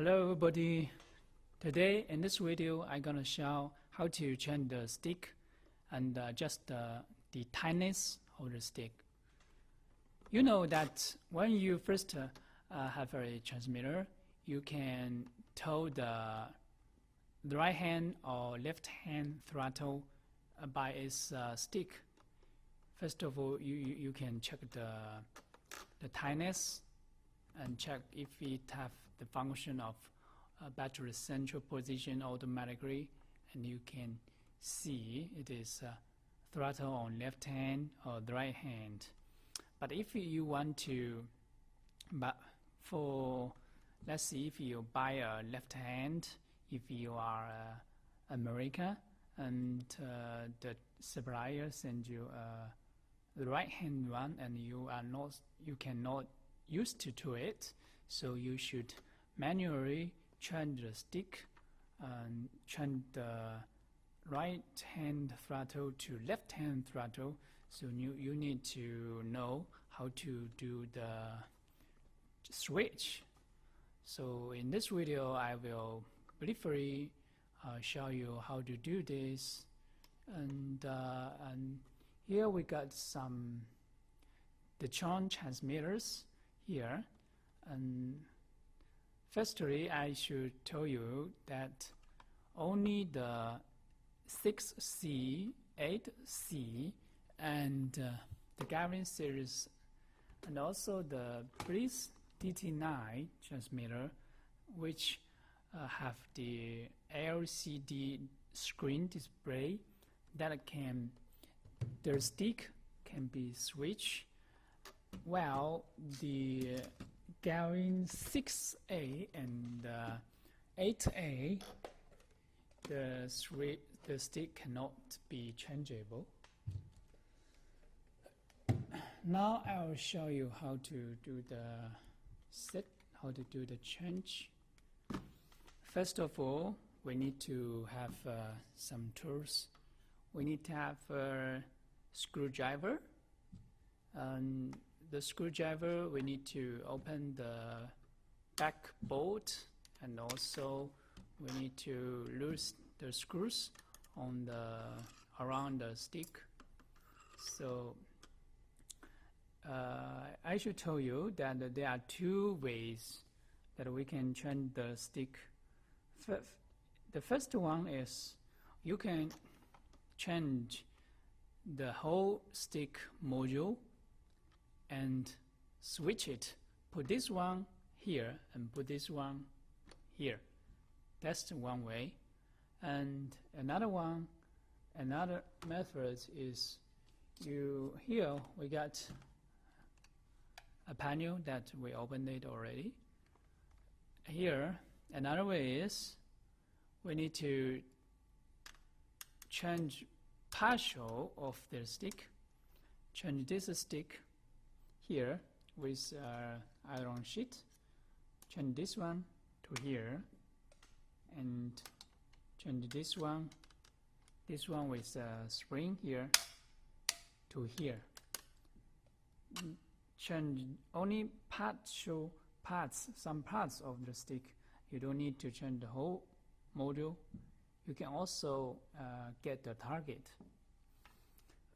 Hello everybody. Today in this video I'm gonna show how to change the stick and adjust the tightness of the stick. You know that when you first have a transmitter, you can tell the right hand or left hand throttle by its stick. First of all, you can check the tightness and check if it have the function of battery central position automatically, and you can see it is throttle on left hand or the right hand. But if you want to, let's see, if you buy a left hand, if you are America and the supplier sends you the right hand one and you cannot used to it, so you should manually change the stick and change the right hand throttle to left hand throttle. So you need to know how to do the switch. So in this video I will briefly show you how to do this, and here we got some Detrum transmitters here. And firstly, I should tell you that only the 6C, 8C, and the Calibration series, and also the Bliss DT9 transmitter, which have the LCD screen display that their stick can be switched. Well, the Calibration 6A and 8A, the stick cannot be changeable. Now I will show you how to do the change. First of all, we need to have some tools. We need to have a screwdriver, and the screwdriver we need to open the back bolt, and also we need to loosen the screws on around the stick. So I should tell you that there are two ways that we can change the stick. The first one is you can change the whole stick module and switch it. Put this one here and put this one here. That's one way. And another method is here we got a panel that we opened it already. Here another way is we need to change partial of the stick. Change this stick here with iron sheet. Change this one to here, and change this one with a spring here to here. Change only some parts of the stick. You don't need to change the whole module. You can also get the target.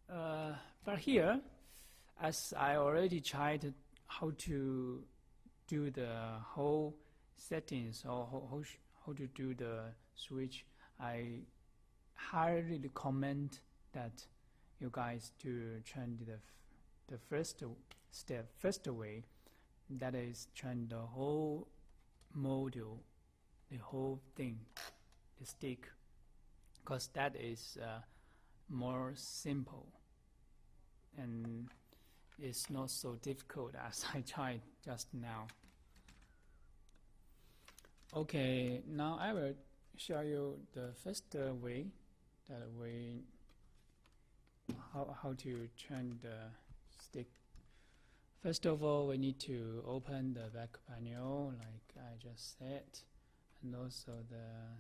But here, as I already tried how to do the whole settings or how to do the switch, I highly recommend that you guys to change the first way, that is change the whole module, the whole thing, the stick, because that is more simple and it's not so difficult as I tried just now. Okay, now I will show you the first way that how to change the stick. First of all, we need to open the back panel like I just said, and also the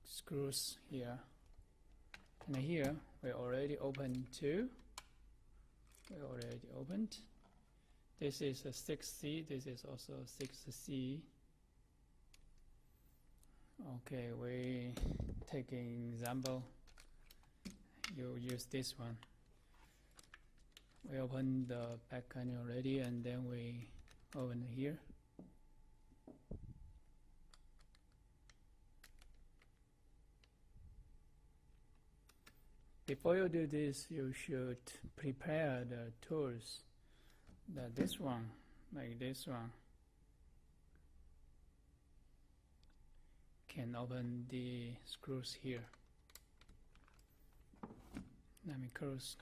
screws here. And here we already opened two. We already opened. This is a 6C, this is also 6C. Okay, we take an example. You use this one. We open the back canyon already, and then we open here. Before you do this, you should prepare the tools. This one, like this one, can open the screws here. Let me close.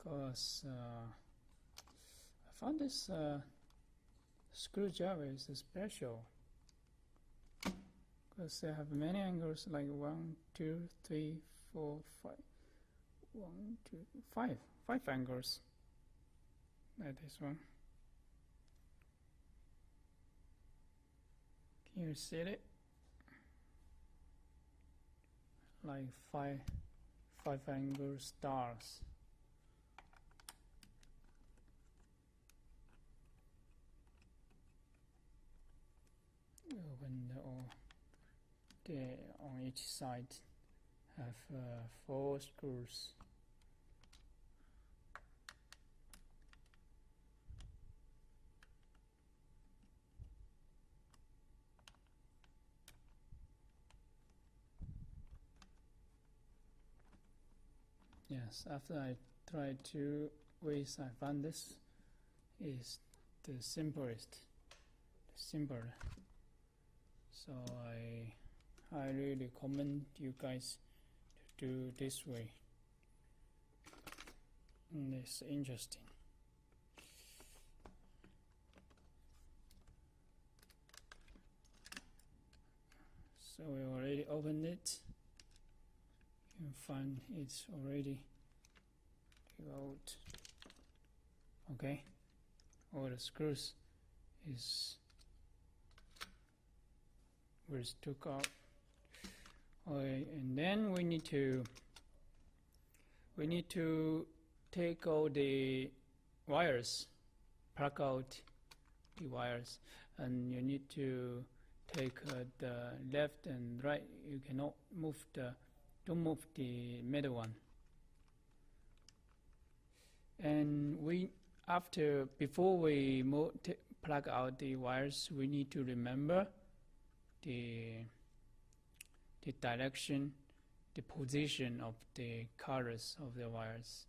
Because I found this screwdriver is special, because they have many angles, like 1, 2, 3, 4, 5. 1, 2, 5. 5 angles, like this one. Can you see it? Like 5 angle stars. Open on each side have 4 screws. Yes, after I tried 2 ways, I found this is the simplest. So I highly recommend you guys to do this way. And it's interesting. So we already opened it. You can find it's already out. Okay, all the screws is was took out. Okay, and then we need to take all the wires, plug out the wires, and you need to take the left and right. You cannot move don't move the middle one. And before we plug out the wires, we need to remember the direction, the position of the colors of the wires.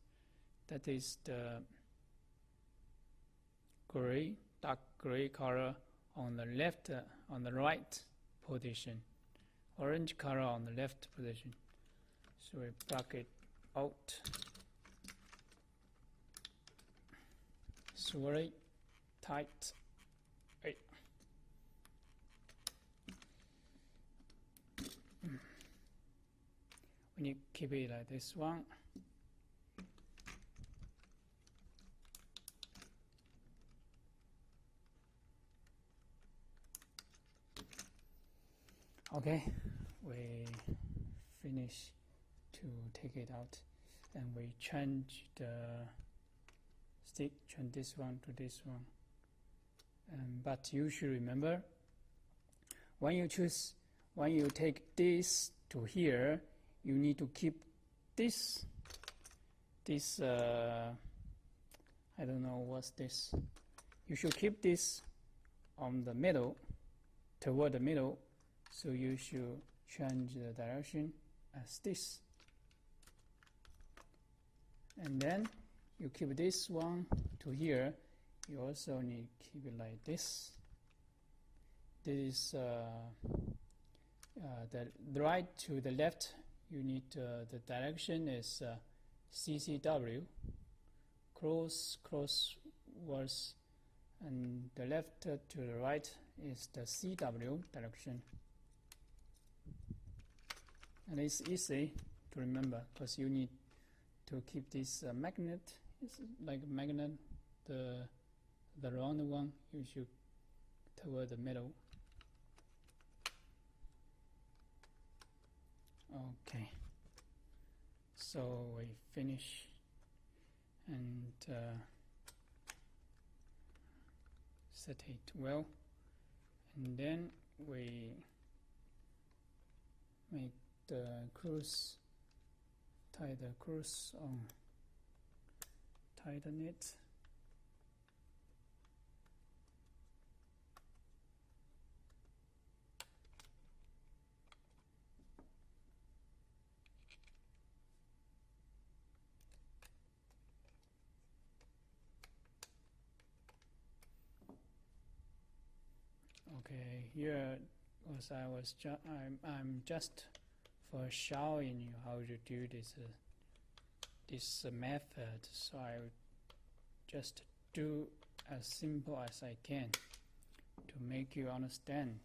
That is the gray, dark gray color on the left, on the right position, orange color on the left position. So we plug it out. It's very tight. Right. When you keep it like this one, okay, we finish to take it out, and we change the stick, change this one to this one. But you should remember, when you take this to here, you need to keep this I don't know what's this. You should keep this on the middle, toward the middle. So you should change the direction as this. And then you keep this one to here. You also need to keep it like this. This is the right to the left. You need the direction is CCW, crosswards, and the left to the right is the CW direction. And it's easy to remember because you need to keep this magnet. It's like a magnet. The round one you should toward the middle. Okay, so we finish and set it well, and then we make the cruise, tie the cruise on, tighten it. Okay, here was I'm just for showing you how to do this method, so I would just do as simple as I can to make you understand.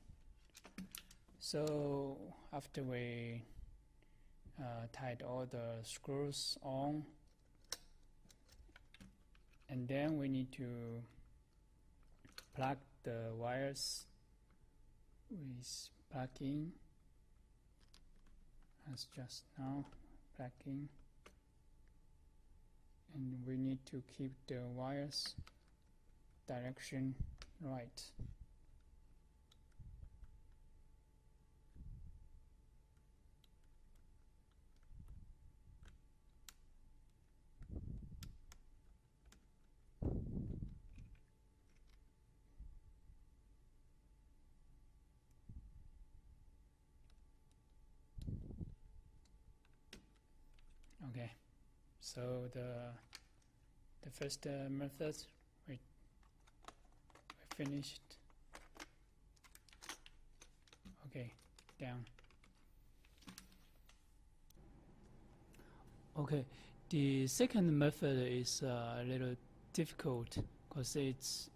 So after we tied all the screws on, and then we need to plug the wires with plugging as just now, plugging, and we need to keep the wires direction right. Okay, so the first method we finished. Okay, down. Okay, the second method is a little difficult because it's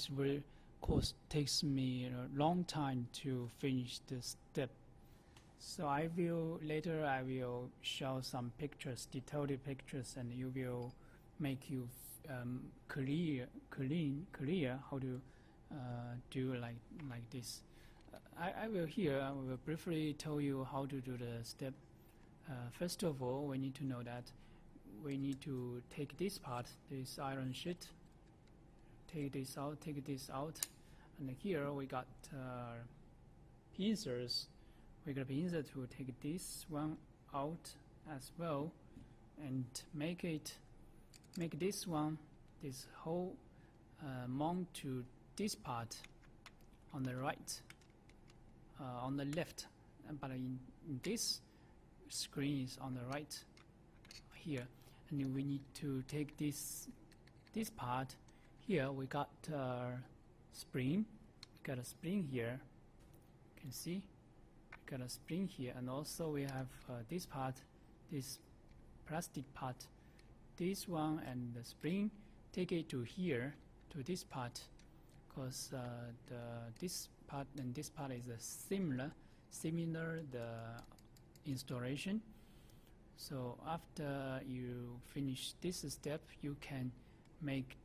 very takes me a long time to finish the step. So I will show some pictures, detailed pictures, and you will make you clear how to do like this. I will briefly tell you how to do the step. First of all, we need to know that we need to take this part, this iron sheet, take this out, and here we got pincers. We got a pincer to take this one out as well, and make this whole mount to this part on the right, on the left, but in this screen is on the right here, and we need to take this part here. We got spring. We got a spring here. You can see. Got a spring here, and also we have this part, this plastic part, this one, and the spring. Take it to here, to this part, because this part and this part is similar the installation. So after you finish this step, you can make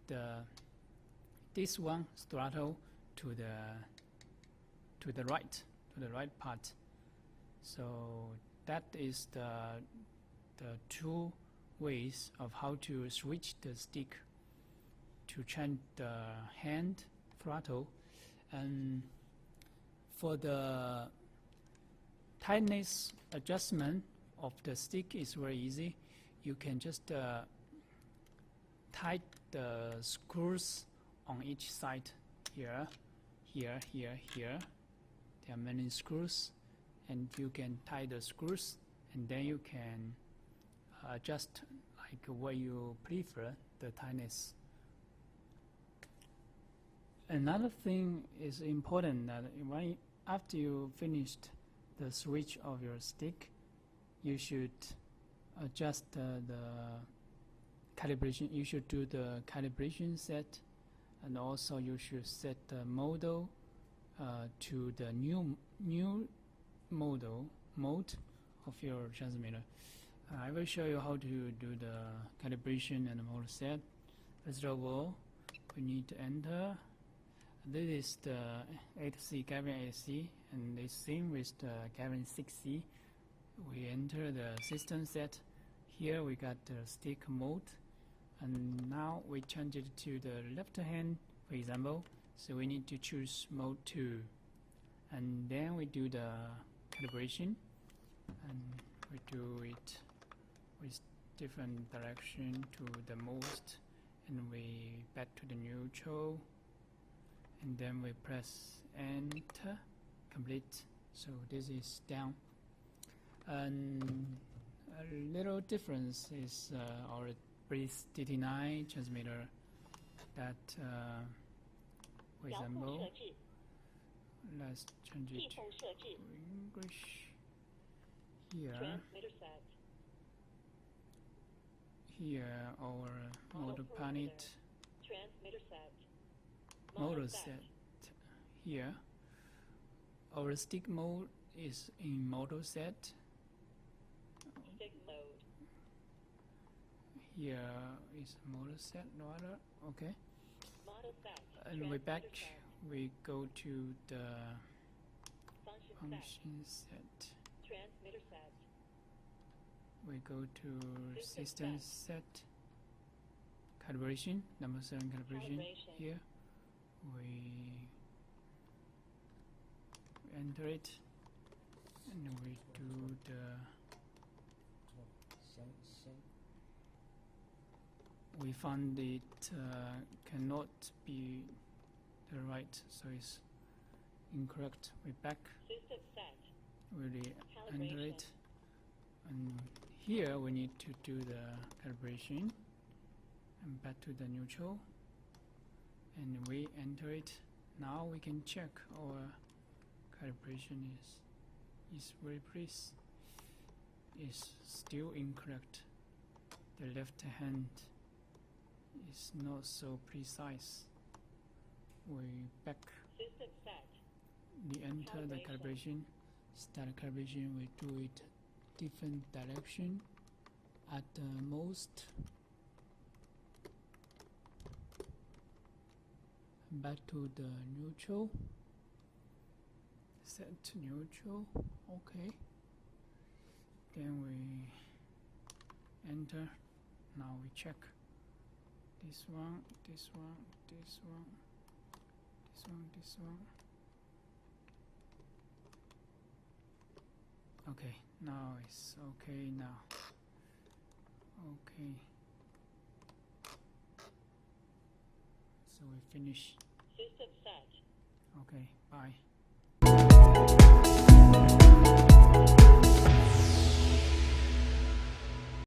this one throttle to the right part. So that is the two ways of how to switch the stick to change the hand throttle. And for the tightness adjustment of the stick is very easy. You can just tighten the screws on each side, here. There are many screws, and you can tie the screws, and then you can adjust like what you prefer the tightness. Another thing is important that after you finished the switch of your stick, you should adjust the calibration. You should do the calibration set, and also you should set the model to the new mode of your transmitter. I will show you how to do the calibration and the model set. First of all, we need to enter. This is the 8C Calibration 8C, and the same with the Calibration 6C. We enter the system set. Here we got the stick mode, and now we change it to the left hand, for example. So we need to choose mode 2, and then we do the calibration, and we do it with different direction to the most, and we back to the neutral, and then we press enter, complete. So this is down. And a little difference is our Breeze DT9 transmitter that, for example, let's change it to English. Here our model panel model set. Here our stick mode is in model set. Here is model set, rather. Okay. And we back. We go to the function set. We go to system set. Calibration, number 7 calibration. Here we enter it, and we do the. We found it cannot be the right, so it's incorrect. We back. We enter it, and here we need to do the calibration, and back to the neutral, and we enter it. Now we can check our calibration is very precise. Is still incorrect. The left hand is not so precise. We back. We enter the calibration. Start calibration. We do it different direction at the most. Back to the neutral. Set to neutral. Okay. Then we enter. Now we check. This one, this one, this one, this one, this one. Okay, now it's okay now. Okay. So we finish. System set. Okay, bye.